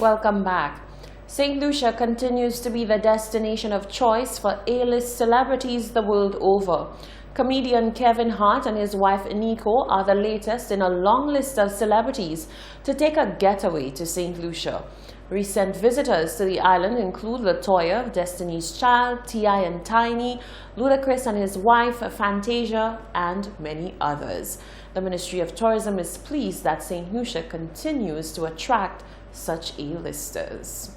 Welcome back. St. Lucia continues to be the destination of choice for A-list celebrities the world over. Comedian Kevin Hart and his wife Nico are the latest in a long list of celebrities to take a getaway to St. Lucia. Recent visitors to the island include LaToya, Destiny's Child, T.I. and Tiny, Ludacris and his wife Fantasia, and many others. The Ministry of Tourism is pleased that St. Lucia continues to attract such A-listers.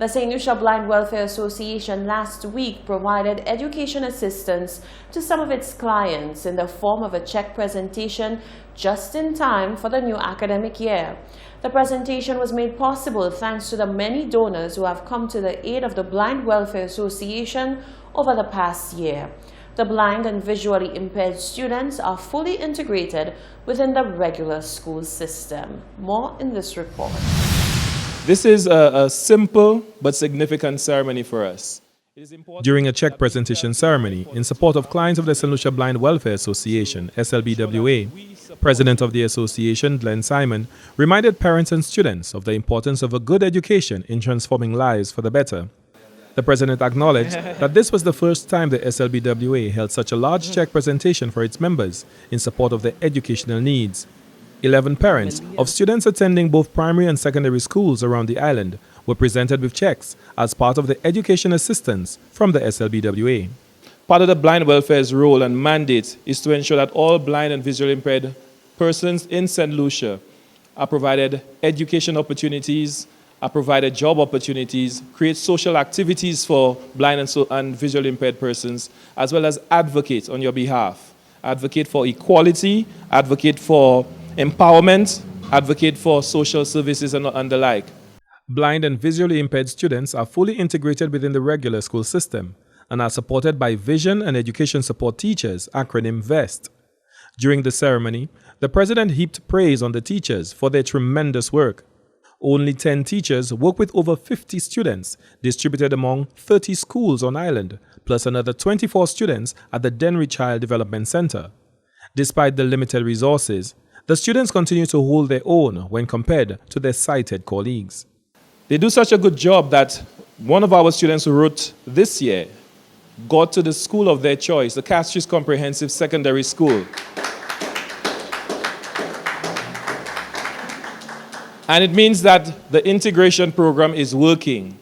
The St. Lucia Blind Welfare Association last week provided education assistance to some of its clients in the form of a check presentation just in time for the new academic year. The presentation was made possible thanks to the many donors who have come to the aid of the Blind Welfare Association over the past year. The blind and visually impaired students are fully integrated within the regular school system. More in this report. This is a simple but significant ceremony for us. During a check presentation ceremony in support of clients of the St. Lucia Blind Welfare Association, SLBWA, President of the association, Glenn Simon, reminded parents and students of the importance of a good education in transforming lives for the better. The President acknowledged that this was the first time the SLBWA held such a large check presentation for its members in support of their educational needs. 11 parents of students attending both primary and secondary schools around the island were presented with checks as part of the education assistance from the SLBWA. Part of the Blind Welfare's role and mandate is to ensure that all blind and visually impaired persons in St. Lucia are provided education opportunities, are provided job opportunities, create social activities for blind and visually impaired persons, as well as advocate on your behalf. Advocate for equality, advocate for empowerment, advocate for social services and the like. Blind and visually impaired students are fully integrated within the regular school system and are supported by Vision and Education Support Teachers, acronym VEST. During the ceremony, the President heaped praise on the teachers for their tremendous work. Only 10 teachers work with over 50 students distributed among 30 schools on island, plus another 24 students at the Denry Child Development Center. Despite the limited resources, the students continue to hold their own when compared to their sighted colleagues. They do such a good job that one of our students who wrote this year got to the school of their choice, the Castries Comprehensive Secondary School. And it means that the integration program is working.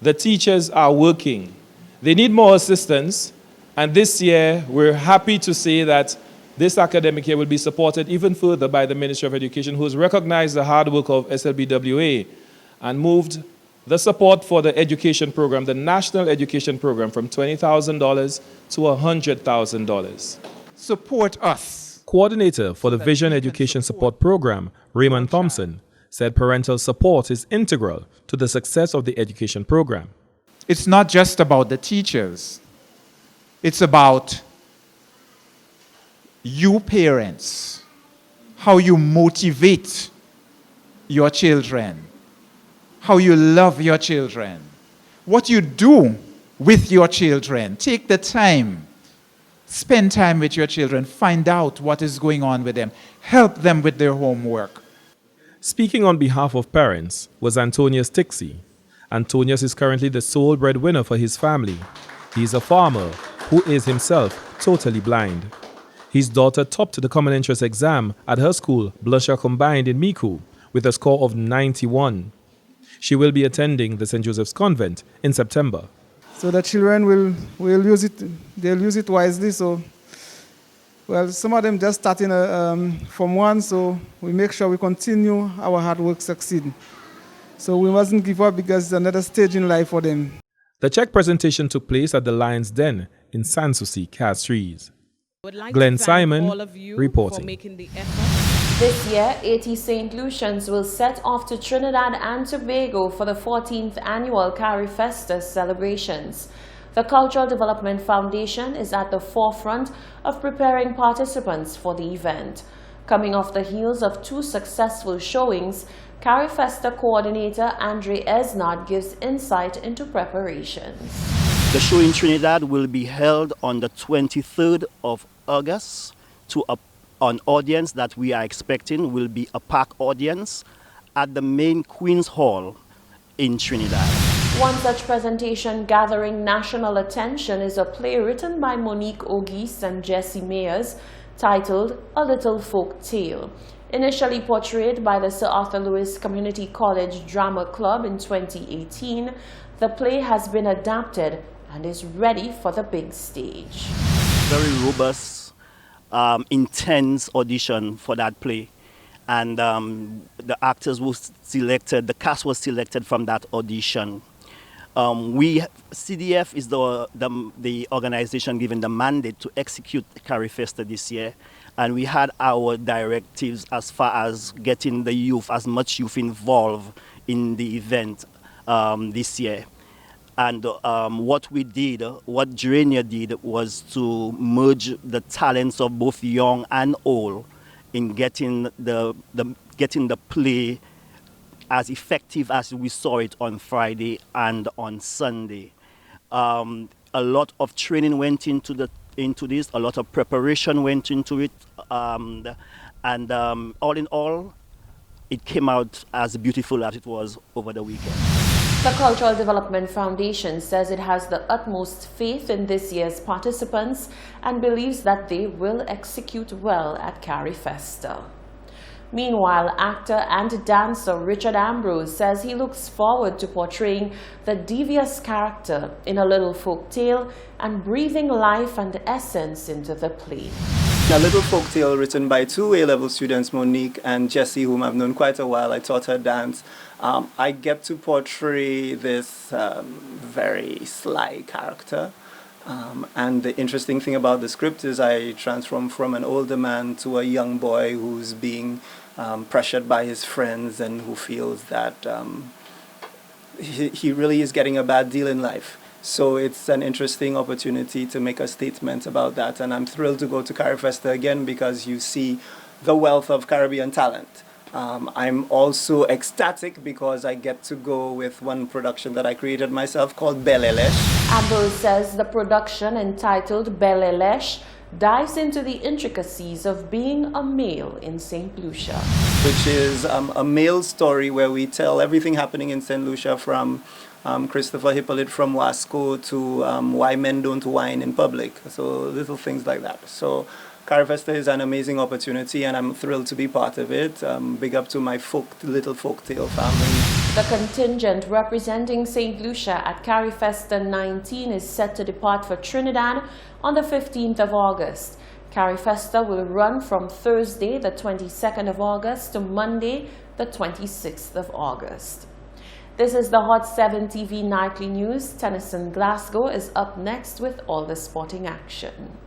The teachers are working. They need more assistance, and this year we're happy to say that this academic year will be supported even further by the Ministry of Education, who has recognized the hard work of SLBWA and moved the support for the education program, the national education program, from $20,000 to $100,000. Support us. Coordinator for the Vision Education Support Program, Raymond Thompson, said parental support is integral to the success of the education program. It's not just about the teachers. It's about you parents, how you motivate your children, how you love your children, what you do with your children. Take the time, spend time with your children, find out what is going on with them, help them with their homework. Speaking on behalf of parents was Antonius Tixey. Antonius is currently the sole breadwinner for his family. He is a farmer who is himself totally blind. His daughter topped the Common Entrance exam at her school, Blusher Combined in Miku, with a score of 91. She will be attending the St. Joseph's Convent in September. So the children will use it, they'll use it wisely. So, well, some of them just starting from one, so we make sure we continue our hard work succeed. So we mustn't give up because it's another stage in life for them. The check presentation took place at the Lion's Den in Sanssouci, Castries. Glenn Simon reporting. This year, 80 St. Lucians will set off to Trinidad and Tobago for the 14th annual Carifesta celebrations. The Cultural Development Foundation is at the forefront of preparing participants for the event. Coming off the heels of 2 successful showings, Carifesta coordinator Andre Esnard gives insight into preparations. The show in Trinidad will be held on the 23rd of August to an audience that we are expecting will be a packed audience at the main Queen's Hall in Trinidad. One such presentation gathering national attention is a play written by Monique Ogis and Jesse Mayers titled A Little Folk Tale. Initially portrayed by the Sir Arthur Lewis Community College Drama Club in 2018, the play has been adapted and is ready for the big stage. Very robust, intense audition for that play. And the actors were selected, the cast was selected from that audition. CDF is the organization given the mandate to execute CariFesta this year. And we had our directives as far as getting the youth, as much youth involved in the event this year. And what we did, what Gerania did, was to merge the talents of both young and old in getting the play as effective as we saw it on Friday and on Sunday. A lot of training went into this, a lot of preparation went into it, and all in all, it came out as beautiful as it was over the weekend. The Cultural Development Foundation says it has the utmost faith in this year's participants and believes that they will execute well at CariFesta. Meanwhile, actor and dancer Richard Ambrose says he looks forward to portraying the devious character in A Little Folk Tale and breathing life and essence into the play. A Little Folk Tale written by two A-level students, Monique and Jessie, whom I've known quite a while. I taught her dance. I get to portray this very sly character. And the interesting thing about the script is I transform from an older man to a young boy who's being pressured by his friends and who feels that he really is getting a bad deal in life. So it's an interesting opportunity to make a statement about that. And I'm thrilled to go to CariFesta again because you see the wealth of Caribbean talent. I'm also ecstatic because I get to go with one production that I created myself called Belelesh. Ambrose says the production, entitled Belelesh, dives into the intricacies of being a male in St. Lucia. Which is a male story where we tell everything happening in St. Lucia from Christopher Hippolyte from Wasco to why men don't whine in public. So little things like that. So CariFesta is an amazing opportunity and I'm thrilled to be part of it. Big up to my little folktale family. The contingent representing St. Lucia at CariFesta 19 is set to depart for Trinidad on the 15th of August. CariFesta will run from Thursday, the 22nd of August to Monday, the 26th of August. This is the Hot 7 TV Nightly News. Tennyson Glasgow is up next with all the sporting action.